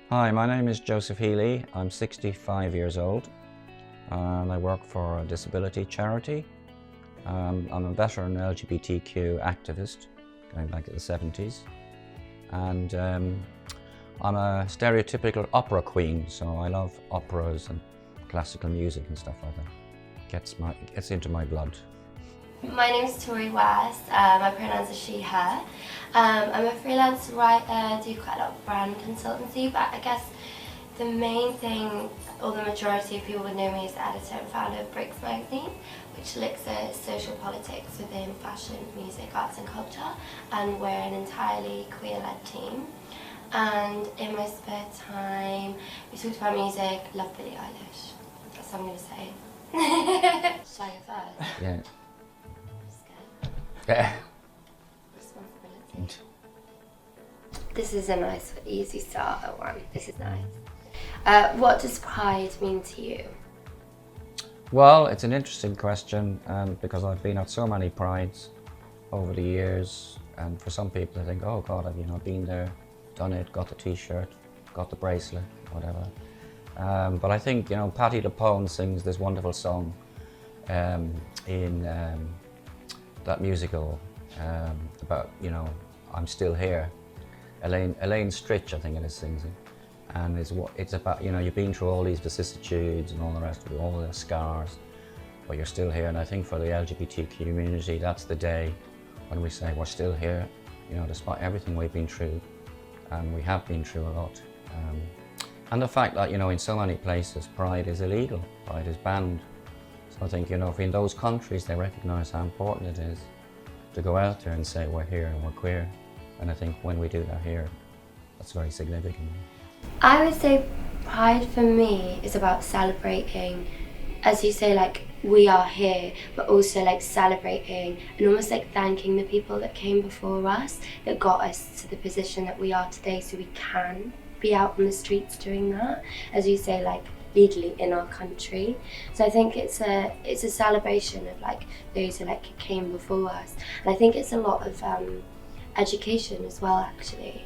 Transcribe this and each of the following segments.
Hi, my name is Joseph Healy. I'm 65 years old and I work for a disability charity. I'm a veteran LGBTQ activist going back to the 70s, and I'm a stereotypical opera queen, so I love operas and classical music and stuff like that. Gets into my blood. My name is Tori West. My pronouns are she, her. I'm a freelance writer, do quite a lot of brand consultancy, but I guess the main thing, or the majority of people would know me as the editor and founder of Bricks magazine, which looks at social politics within fashion, music, arts and culture, and we're an entirely queer-led team. And in my spare time, we talked about music, love Billie Eilish. That's what I'm going to say. Should I go first? Yeah. Yeah. Responsibility. This is a nice, easy starter one. This is nice. What does pride mean to you? Well, it's an interesting question, because I've been at so many prides over the years, and for some people they think, oh God, I've been there, done it, got the t-shirt, got the bracelet, whatever. But I think, Patti LuPone sings this wonderful song in that musical about, I'm still here. Elaine Stritch, I think it is, sings it. And it's about, you've been through all these vicissitudes and all the rest of it, all the scars, but you're still here. And I think for the LGBT community, that's the day when we say we're still here, despite everything we've been through, and we have been through a lot. And the fact that, in so many places, pride is illegal, pride is banned. So I think, if in those countries they recognise how important it is to go out there and say we're here and we're queer. And I think when we do that here, that's very significant. I would say pride for me is about celebrating, as you say, like, we are here, but also like celebrating and almost like thanking the people that came before us, that got us to the position that we are today, so we can be out on the streets doing that, as you say, like legally in our country. So I think it's a celebration of like those who like came before us, and I think it's a lot of education as well, actually.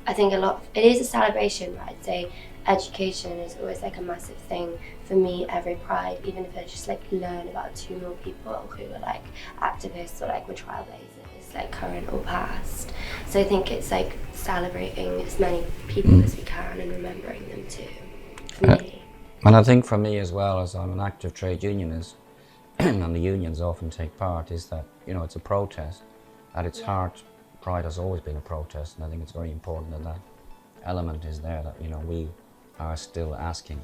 I think it is a celebration, but I'd say education is always like a massive thing for me every pride, even if I just like learn about 2 more people who are like activists or like were trailblazers, like current or past. So I think it's like celebrating as many people as we can and remembering them too, for me. And I think for me as well, as I'm an active trade unionist, and the unions often take part, is that, it's a protest. At its heart, pride has always been a protest, and I think it's very important that that element is there, that, we are still asking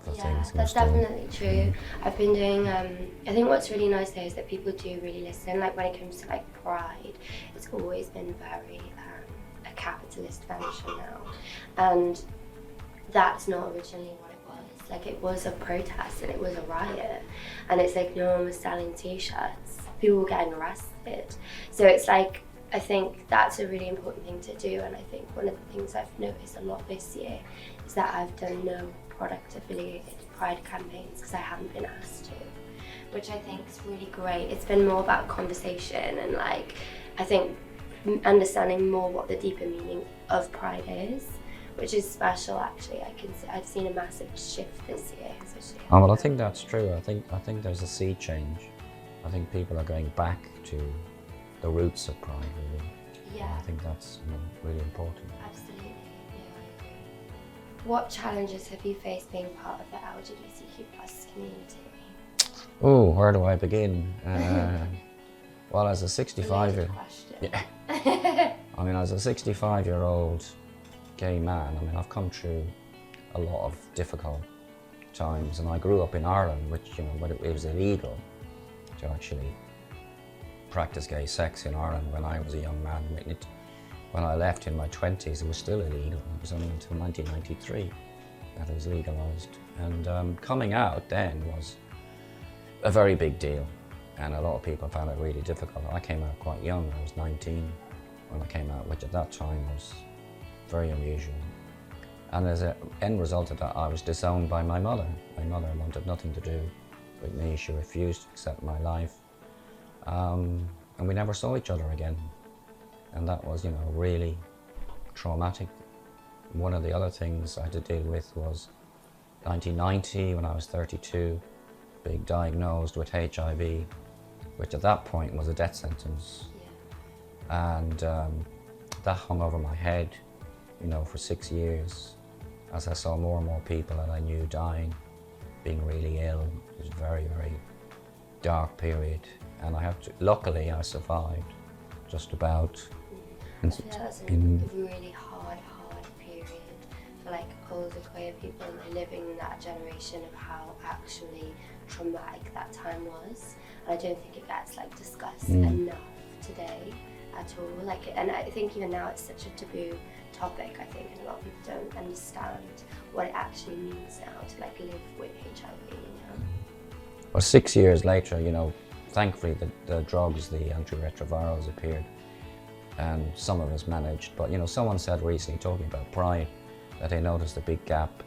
for things. That's definitely true. I've been doing, I think what's really nice there is that people do really listen. Like when it comes to like pride, it's always been very a capitalist venture now. And that's not originally what it was. Like it was a protest and it was a riot. And it's like no one was selling t-shirts. People were getting arrested. So it's like, I think that's a really important thing to do, and I think one of the things I've noticed a lot this year is that I've done no product affiliated pride campaigns because I haven't been asked to, which I think is really great. It's been more about conversation and like, I think understanding more what the deeper meaning of pride is, which is special actually. I've seen a massive shift this year, especially. Oh, well, I think that's true. I think there's a sea change. I think people are going back to the roots of pride, really. Yeah. I think that's really important. Absolutely, yeah, I agree. What challenges have you faced being part of the LGBTQ plus community? Oh, where do I begin? Well, as a 65-year, yeah. as a 65-year-old gay man, I've come through a lot of difficult times, and I grew up in Ireland, which, when it was illegal to actually practice gay sex in Ireland when I was a young man. When I left in my 20s, it was still illegal. It was only until 1993 that it was legalised. And coming out then was a very big deal, and a lot of people found it really difficult. I came out quite young. I was 19 when I came out, which at that time was very unusual. And as an end result of that, I was disowned by my mother. My mother wanted nothing to do with me. She refused to accept my life. And we never saw each other again. And that was, really traumatic one of the other things I had to deal with was 1990, when I was 32, being diagnosed with HIV, which at that point was a death sentence. Yeah. And that hung over my head, for 6 years, as I saw more and more people that I knew dying, being really ill. It was a very, very dark period, and luckily I survived, just about. I feel that's a really hard period for like older queer people, and living in that generation of how actually traumatic that time was. And I don't think it gets like discussed enough today at all. Like, and I think even now it's such a taboo topic, I think, and a lot of people don't understand what it actually means now to like live with HIV, Well, 6 years later, thankfully the drugs, the antiretrovirals appeared, and some of us managed. But someone said recently, talking about Pride, that they noticed a big gap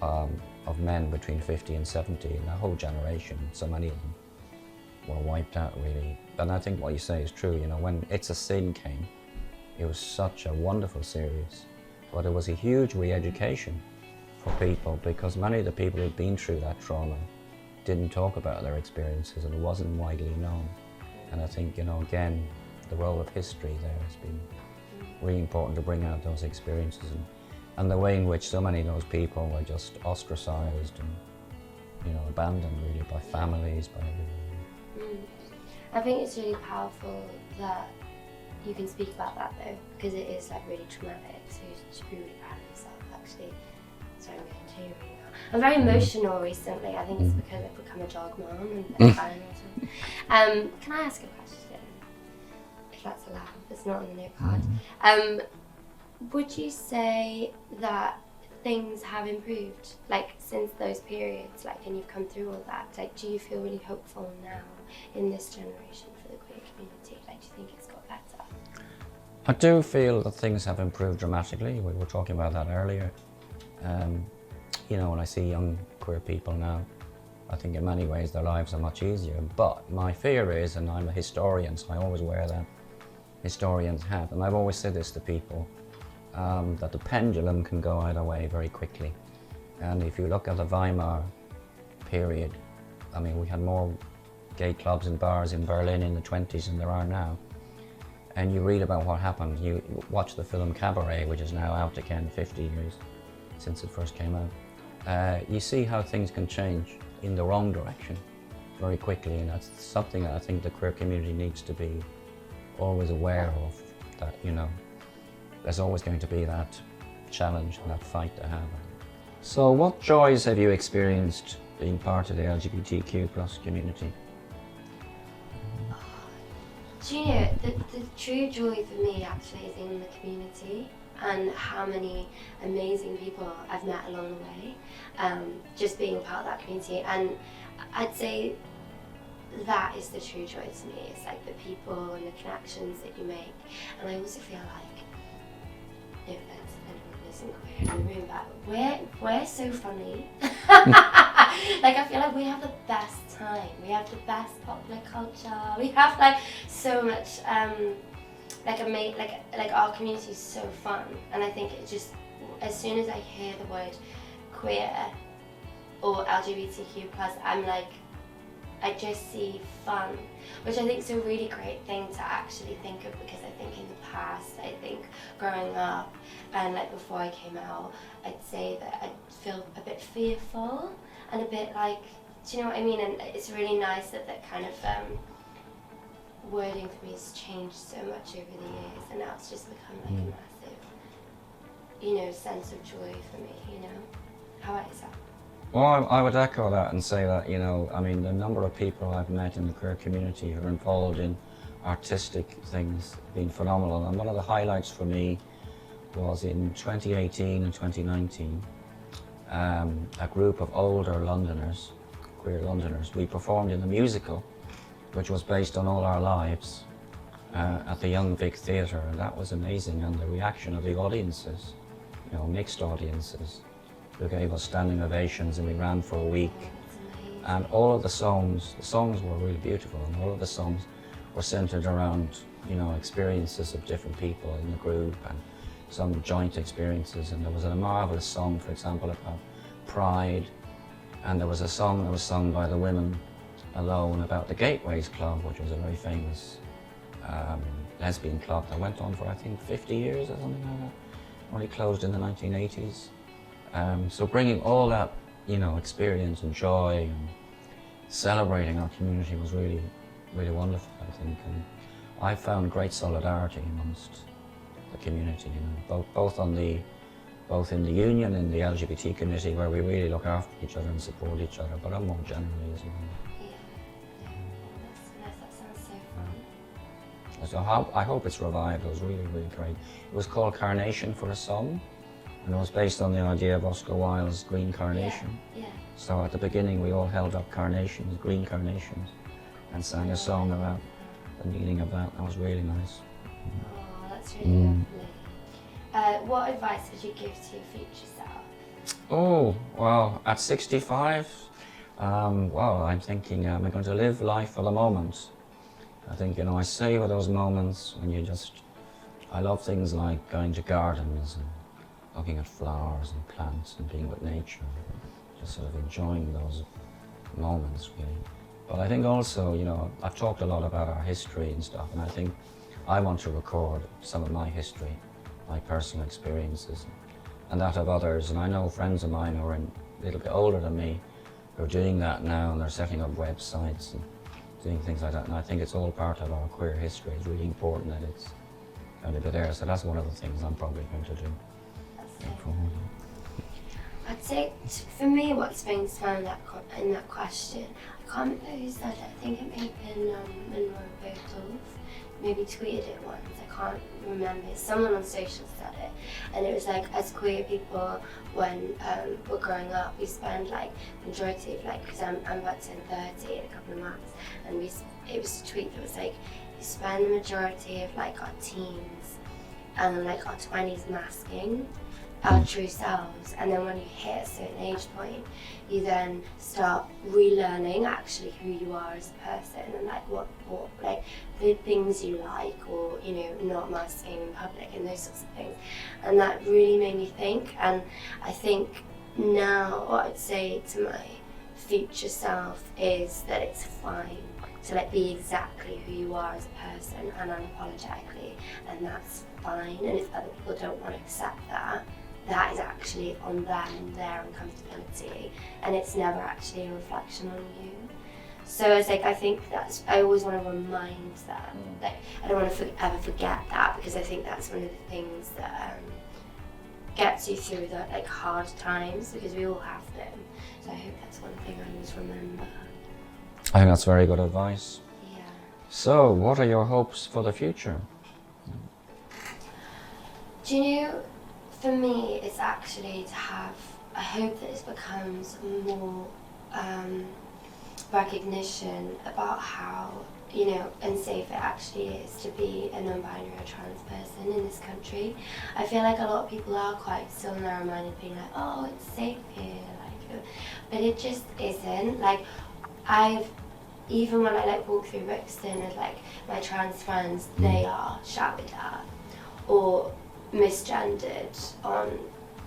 of men between 50 and 70 in that whole generation. So many of them were wiped out, really. And I think what you say is true. When It's a Sin came, it was such a wonderful series, but it was a huge re-education for people, because many of the people who'd been through that trauma didn't talk about their experiences, and it wasn't widely known. And I think, again, the role of history there has been really important to bring out those experiences, and the way in which so many of those people were just ostracized and, abandoned really by families, by everyone. I think it's really powerful that you can speak about that though, because it is like really traumatic, so you should be really proud of yourself actually. Sorry, I'm getting teary now. I'm very emotional recently. I think it's because I've become a dog mom and crying also. Can I ask a question? If that's allowed, it's not on the note card. Would you say that things have improved, like since those periods, like, and you've come through all that? Like, do you feel really hopeful now in this generation for the queer community? Like, do you think it's got better? I do feel that things have improved dramatically. We were talking about that earlier. When I see young queer people now, I think in many ways their lives are much easier. But my fear is, and I'm a historian, so I always wear that historian's hat, and I've always said this to people, that the pendulum can go either way very quickly. And if you look at the Weimar period, we had more gay clubs and bars in Berlin in the 20s than there are now. And you read about what happened. You watch the film Cabaret, which is now out again 50 years since it first came out. You see how things can change in the wrong direction very quickly, and that's something that I think the queer community needs to be always aware of, that, there's always going to be that challenge and that fight to have. So what joys have you experienced being part of the LGBTQ plus community? Do you know, the true joy for me actually is in the community and how many amazing people I've met along the way, just being part of that community. And I'd say that is the true joy to me. It's like the people and the connections that you make. And I also feel like, no offense if anyone isn't queer in the room, but we're so funny. Like, I feel like we have the best time. We have the best popular culture. We have like so much, like our community is so fun. And I think it just, as soon as I hear the word queer or LGBTQ plus, I'm like, I just see fun, which I think is a really great thing to actually think of, because I think in the past, I think growing up and like before I came out, I'd say that I feel a bit fearful and a bit like, do you know what I mean? And it's really nice that that kind of wording for me has changed so much over the years, and now it's just become like a massive, sense of joy for me, How about yourself? Well, I would echo that and say that, the number of people I've met in the queer community who are involved in artistic things have been phenomenal. And one of the highlights for me was in 2018 and 2019, a group of older Londoners, queer Londoners, we performed in a musical which was based on all our lives at the Young Vic Theatre, and that was amazing. And the reaction of the audiences, mixed audiences, who gave us standing ovations, and we ran for a week. And all of the songs were really beautiful, and all of the songs were centered around, experiences of different people in the group, and some joint experiences. And there was a marvelous song, for example, about pride, and there was a song that was sung by the women alone about the Gateways Club, which was a very famous lesbian club that went on for, I think, 50 years or something like that. Only closed in the 1980s. So bringing all that, experience and joy and celebrating our community was really, really wonderful, I think. And I found great solidarity amongst the community, both in the union and the LGBT community, where we really look after each other and support each other, but more generally as well. Yeah. That's nice. That sounds so fun. So I hope it's revived. It was really, really great. It was called Carnation for a Song, and it was based on the idea of Oscar Wilde's Green Carnation. Yeah. So at the beginning we all held up carnations, green carnations, and sang a song about the meaning of that. That was really nice. Oh, that's really lovely. What advice would you give to your future self? Oh, well, at 65, I'm thinking I'm going to live life for the moment. I think, I savor those moments when I love things like going to gardens and looking at flowers and plants and being with nature, just sort of enjoying those moments, really. But I think also, I've talked a lot about our history and stuff, and I think I want to record some of my history, my personal experiences, and that of others. And I know friends of mine who are a little bit older than me who are doing that now, and they're setting up websites and doing things like that. And I think it's all part of our queer history. It's really important that it's going to be there. So that's one of the things I'm probably going to do. I'd say, for me, what springs to mind in that question, I can't remember who said it. I think it may have been Monroe Bertolf. Maybe tweeted it once. I can't remember. Someone on social said it, and it was like, as queer people, when we're growing up, we spend majority of because I'm about to turn 30 in a couple of months, and it was a tweet that was like, we spend the majority of our teens and our 20s masking our true selves, and then when you hit a certain age point, you then start relearning actually who you are as a person and what the things you like, or not masking in public and those sorts of things. And that really made me think. And I think now what I'd say to my future self is that it's fine to be exactly who you are as a person and unapologetically, and that's fine. And if other people don't want to accept that, that is actually on them and their uncomfortability, and it's never actually a reflection on you. So it's I think I always want to remind them, I don't want to ever forget that, because I think that's one of the things that gets you through the hard times, because we all have them. So I hope that's one thing I always remember. I think that's very good advice. Yeah. So, what are your hopes for the future? Do you know, for me, it's actually I hope that this becomes more recognition about how, unsafe it actually is to be a non-binary or trans person in this country. I feel like a lot of people are quite still narrow-minded, being like, oh, it's safe here, but it just isn't. Even when I walk through Brixton and my trans friends, they are shouted at or misgendered on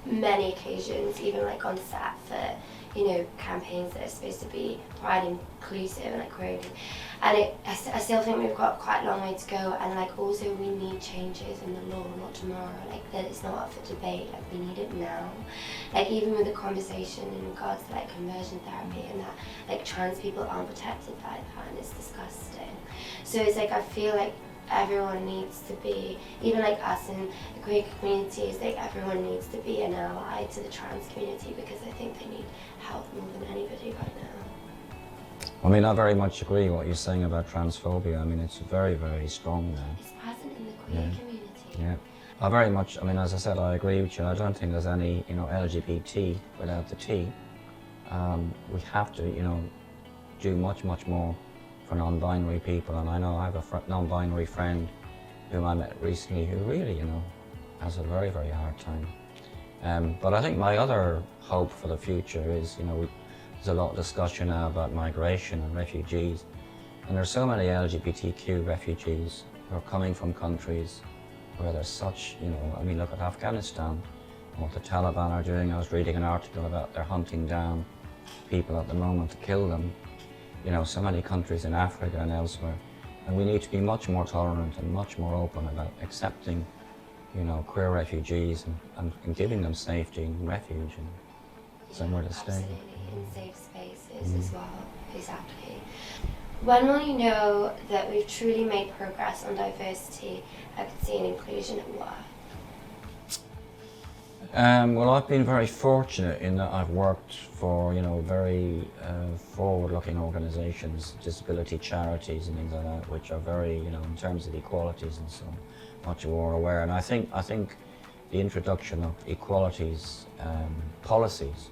many occasions, even on set for campaigns that are supposed to be pride inclusive and queer, and I still think we've got quite a long way to go, and also we need changes in the law, not tomorrow, that it's not up for debate, we need it now, even with the conversation in regards to conversion therapy and that trans people aren't protected by that, and it's disgusting. So it's I feel everyone needs to be, even us in the queer community, is everyone needs to be an ally to the trans community, because I think they need help more than anybody right now. I very much agree what you're saying about transphobia. It's very, very strong there. It's present in the queer community. Yeah. I very much, as I said, I agree with you. I don't think there's any, LGBT without the T. We have to, do much, much more for non-binary people, and I know I have a non-binary friend whom I met recently who really, has a very, very hard time. But I think my other hope for the future is, there's a lot of discussion now about migration and refugees, and there's so many LGBTQ refugees who are coming from countries where there's such, you know, I mean, look at Afghanistan, what the Taliban are doing. I was reading an article about they're hunting down people at the moment to kill them. You know, so many countries in Africa and elsewhere. And we need to be much more tolerant and much more open about accepting, you know, queer refugees and giving them safety and refuge and somewhere to stay. Absolutely, in safe spaces as well, exactly. When will you know that we've truly made progress on diversity, equity and inclusion at work? Well, I've been very fortunate in that I've worked for, you know, very forward-looking organisations, disability charities and things like that, which are very, you know, in terms of equalities and so much more aware. And I think the introduction of equalities policies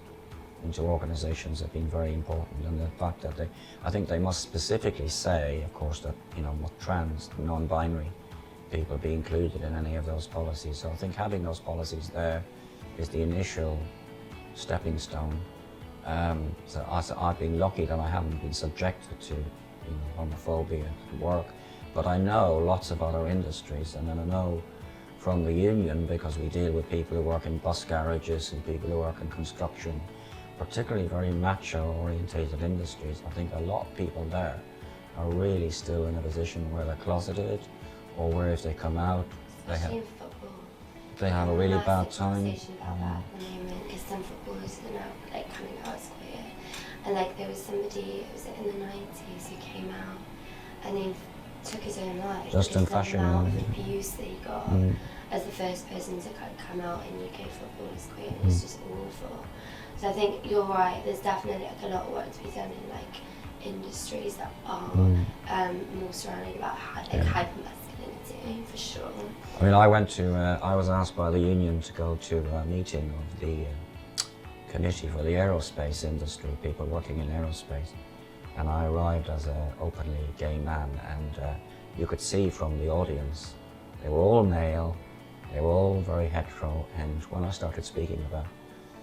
into organisations have been very important, and the fact that I think they must specifically say, of course, that, you know, trans, non-binary people be included in any of those policies. So I think having those policies there is the initial stepping stone. So I've been lucky that I haven't been subjected to, you know, homophobia at work, but I know lots of other industries, and then I know from the union, because we deal with people who work in bus garages and people who work in construction, particularly very macho-orientated industries. I think a lot of people there are really still in a position where they're closeted, or where if they come out, they have a really bad time. About that at the moment, because some footballers are now like coming out as queer, and like there was somebody, was it in the 90s, who came out and then took his own life. Just in fashion. The amount of abuse that he got as the first person to come out in UK football as queer, and it's just awful. So I think you're right. There's definitely like a lot of work to be done in like industries that are more surrounding about hypermasculinity, for sure. I mean, I was asked by the union to go to a meeting of the committee for the aerospace industry, people working in aerospace. And I arrived as an openly gay man, and you could see from the audience, they were all male, they were all very hetero, and when I started speaking about,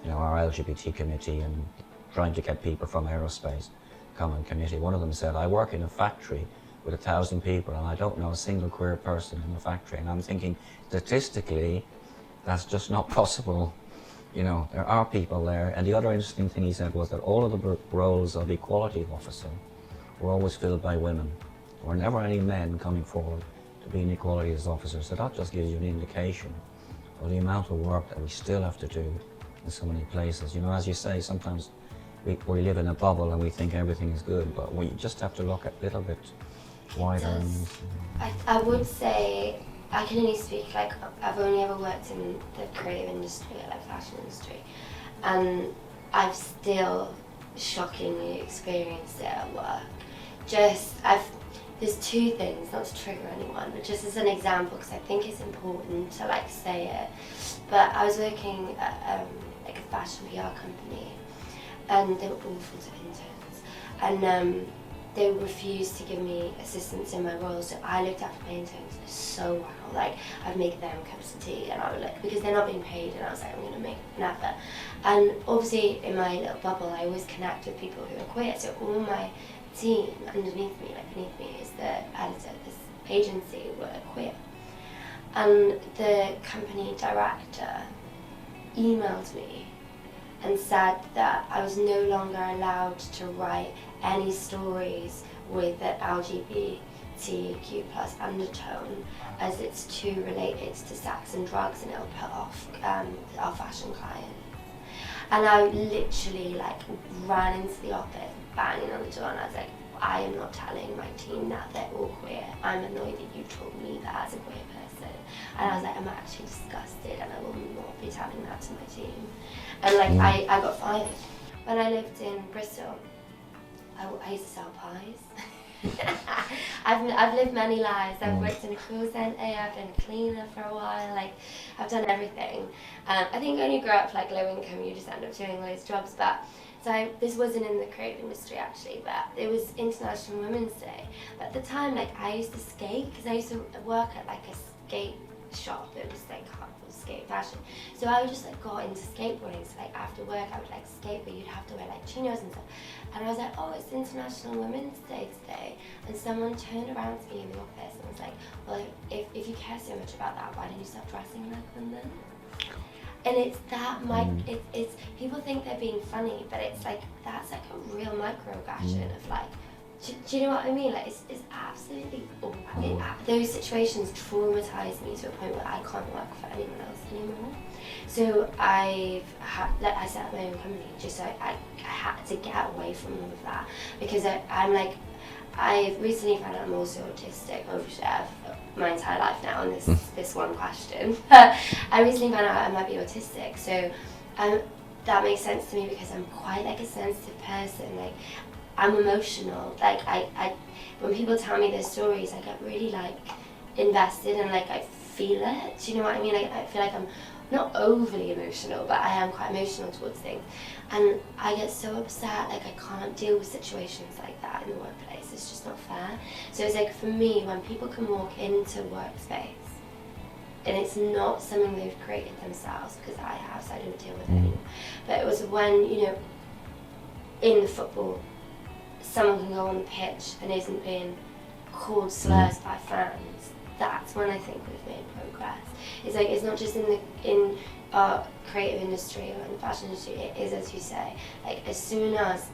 you know, our LGBT committee and trying to get people from aerospace come on committee, one of them said, I work in a factory with 1,000 people and I don't know a single queer person in the factory. And I'm thinking, statistically, that's just not possible. You know, there are people there. And the other interesting thing he said was that all of the roles of equality officer were always filled by women. There were never any men coming forward to be an equalities officer. So that just gives you an indication of the amount of work that we still have to do in so many places. You know, as you say, sometimes we live in a bubble and we think everything is good, but we just have to look a little bit wider. I would say, I can only speak, like, I've only ever worked in the creative industry, like fashion industry, and I've still shockingly experienced it at work. There's two things, not to trigger anyone, but just as an example, because I think it's important to like say it. But I was working at like a fashion PR company, and they were awful to interns, and they refused to give me assistance in my role, so I looked after my interns so well. Like, I'd make them cups of tea, and I would like, because they're not being paid, and I was like, I'm going to make an effort. And obviously, in my little bubble, I always connect with people who are queer, so all my team underneath me, like beneath me, is the editor of this agency, were queer. And the company director emailed me and said that I was no longer allowed to write any stories with an LGBTQ plus undertone, as it's too related to sex and drugs, and it'll put off our fashion clients. And I literally like ran into the office, banging on the door, and I was like, I am not telling my team that they're all queer. I'm annoyed that you told me that as a queer person. And I was like, I'm actually disgusted, and I will not be telling that to my team. And like, I got fired. When I lived in Bristol, I used to sell pies. I've lived many lives. I've worked in a call centre, I've been a cleaner for a while, like, I've done everything. I think when you grow up like low income, you just end up doing those jobs. But so this wasn't in the creative industry actually, but it was International Women's Day. But at the time, like, I used to skate, because I used to work at like a skate shop that was like skate fashion. So I would just like go into skateboarding. So like after work, I would like skate, but you'd have to wear like chinos and stuff. And I was like, oh, it's International Women's Day today. And someone turned around to me in the office and was like, well, if if you care so much about that, why don't you stop dressing like them then? And it's that it's people think they're being funny, but it's like that's like a real microaggression of like, do you know what I mean? Like it's absolutely awful. Those situations traumatize me to a point where I can't work for anyone else anymore. So I set up my own company just so I had to get away from all of that, because I'm like, I've recently found out I'm also autistic. Overshare my entire life now on this one question. I recently found out I might be autistic, so that makes sense to me because I'm quite like a sensitive person. Like I'm emotional. Like I when people tell me their stories, I get really like invested and like I feel it. Do you know what I mean? Like I feel like I'm not overly emotional, but I am quite emotional towards things, and I get so upset. Like I can't deal with situations like that in the workplace. It's just not fair. So it's like for me, when people can walk into workspace and it's not something they've created themselves, because I have, so I don't deal with it anymore. But it was when, you know, in the football, someone can go on the pitch and isn't being called slurs by fans. That's when I think we've made progress. It's like, it's not just in our creative industry or in the fashion industry, it is, as you say, like as soon as,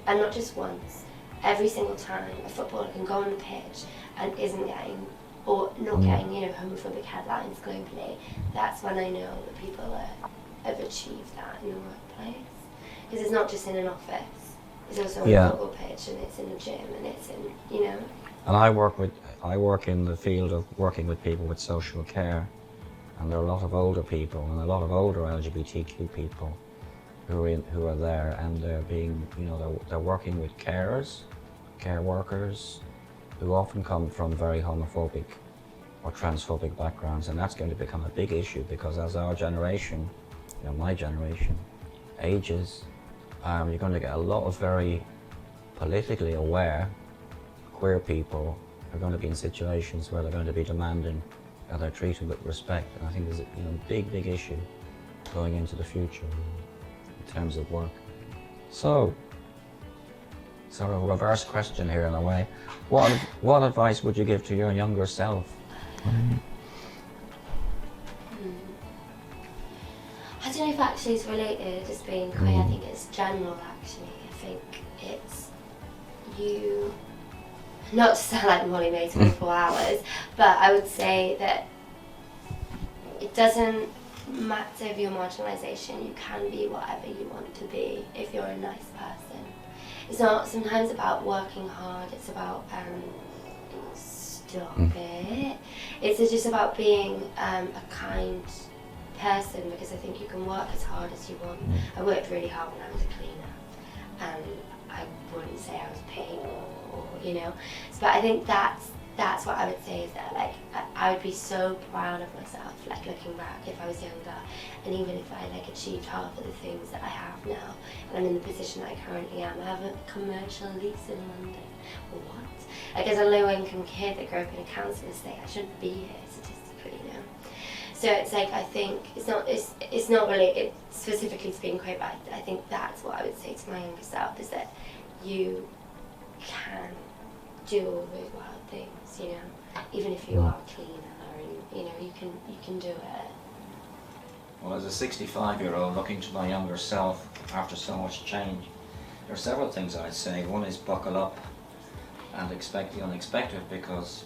and not just once, every single time a footballer can go on the pitch and isn't getting, or not getting, you know, homophobic headlines globally, that's when I know that people have achieved that in the workplace. Because it's not just in an office, it's also on a football pitch, and it's in the gym, and it's in, you know. And I work in the field of working with people with social care, and there are a lot of older people and a lot of older LGBTQ people who are there, and they're being, you know, they're working with carers, care workers, who often come from very homophobic or transphobic backgrounds, and that's going to become a big issue, because as our generation, you know, my generation, ages, you're going to get a lot of very politically aware queer people who are going to be in situations where they're going to be demanding that they're treated with respect, and I think there's a, you know, big issue going into the future in terms of work. So, sort of a reverse question here in a way. What advice would you give to your younger self? I don't know if actually it's related as being queer. I think it's general actually. I think it's you, not to sound like Molly May 24 hours, but I would say that it doesn't matter if you're marginalisation, you can be whatever you want to be if you're a nice person. It's not sometimes about working hard, it's about stop it. It's just about being a kind person, because I think you can work as hard as you want. I worked really hard when I was a cleaner, and I wouldn't say I was paid or you know. But I think that's what I would say, is that like I would be so proud of myself, like looking back if I was younger, and even if I like achieved half of the things that I have now, and I'm in the position that I currently am. I have a commercial lease in London. What? Like as a low-income kid that grew up in a council estate, I shouldn't be here statistically, you know. So it's like, I think it's not related specifically to being queer, but I think that's what I would say to my younger self, is that you can do all those wild things, you know, even if you are a cleaner, and you know, you can do it. Well, as a 65-year-old looking to my younger self after so much change, there are several things I'd say. One is buckle up and expect the unexpected, because,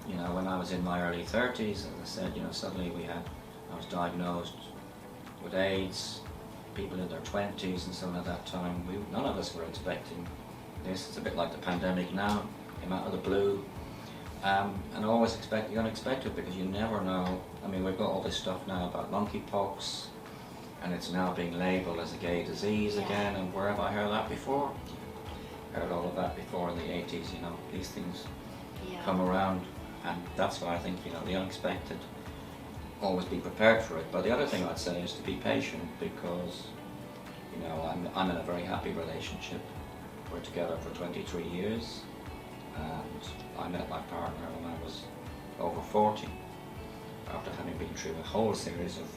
you know, when I was in my early 30s, as I said, you know, suddenly I was diagnosed with AIDS, people in their 20s and so on at that time. None of us were expecting this. It's a bit like the pandemic now, came out of the blue. And always expect the unexpected, because you never know. I mean, we've got all this stuff now about monkeypox, and it's now being labelled as a gay disease again, and where have I heard that before? Heard all of that before in the 80s, you know, these things come around, and that's why I think, you know, the unexpected, always be prepared for it. But the other thing I'd say is to be patient, because, you know, I'm in a very happy relationship. We're together for 23 years, and I met my partner when I was over 40, after having been through a whole series of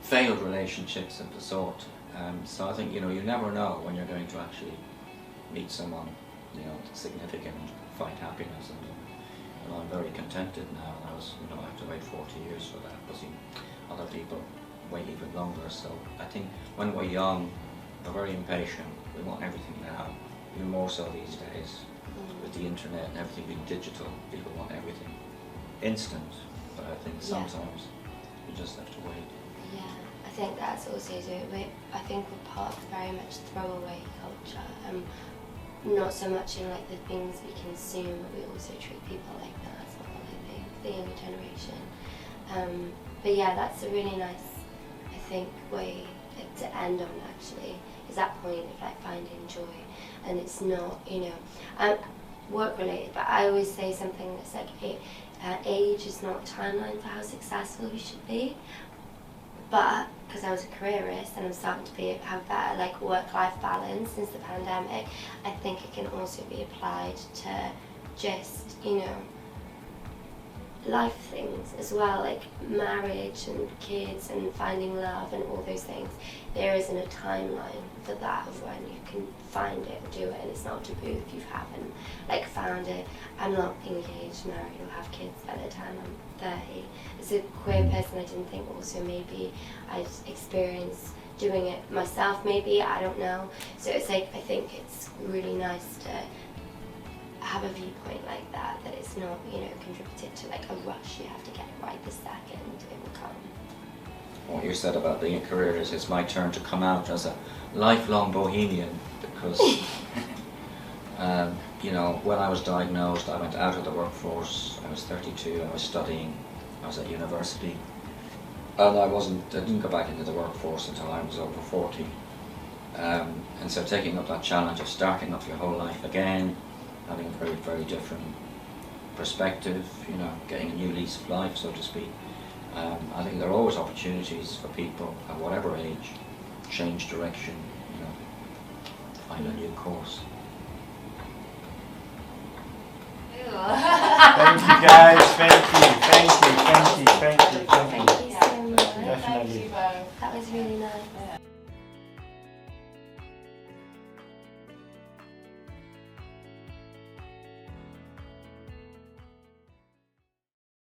failed relationships of the sort. So I think, you know, you never know when you're going to actually meet someone, you know, significant, find happiness, and and I'm very contented now. And I have to wait 40 years for that, but see, other people wait even longer. So I think when we're young, we're very impatient. We want everything now, even more so these days. With the internet and everything being digital, people want everything instant. But I think sometimes you just have to wait. Yeah, I think that's also I think we're part of very much throwaway culture. Not so much in like the things we consume, but we also treat people like that as well, I think, the younger generation. But yeah, that's a really nice, I think, way to end on actually, is that point of like finding joy. And it's not, work related, but I always say something that's like, age is not a timeline for how successful you should be. But because I was a careerist and I'm starting to have better like work-life balance since the pandemic, I think it can also be applied to just, life things as well, like marriage and kids and finding love and all those things. There isn't a timeline for that of when you can find it or do it, and it's not taboo if you haven't like found it. I'm not engaged, married, or have kids by the time I'm 30. As a queer person, I didn't think also maybe I'd experience doing it myself, maybe, I don't know. So it's like, I think it's really nice to have a viewpoint like that, that it's not, contributed to like a rush, you have to get it right this second, it will come. What you said about being a careerist, it's my turn to come out as a lifelong bohemian, because when I was diagnosed, I went out of the workforce. I was 32, I was studying, I was at university, and I didn't go back into the workforce until I was over 40. And so taking up that challenge of starting up your whole life again, having a very, very different perspective, getting a new lease of life, so to speak. I think there are always opportunities for people at whatever age, change direction, find a new course. Thank you guys, thank you.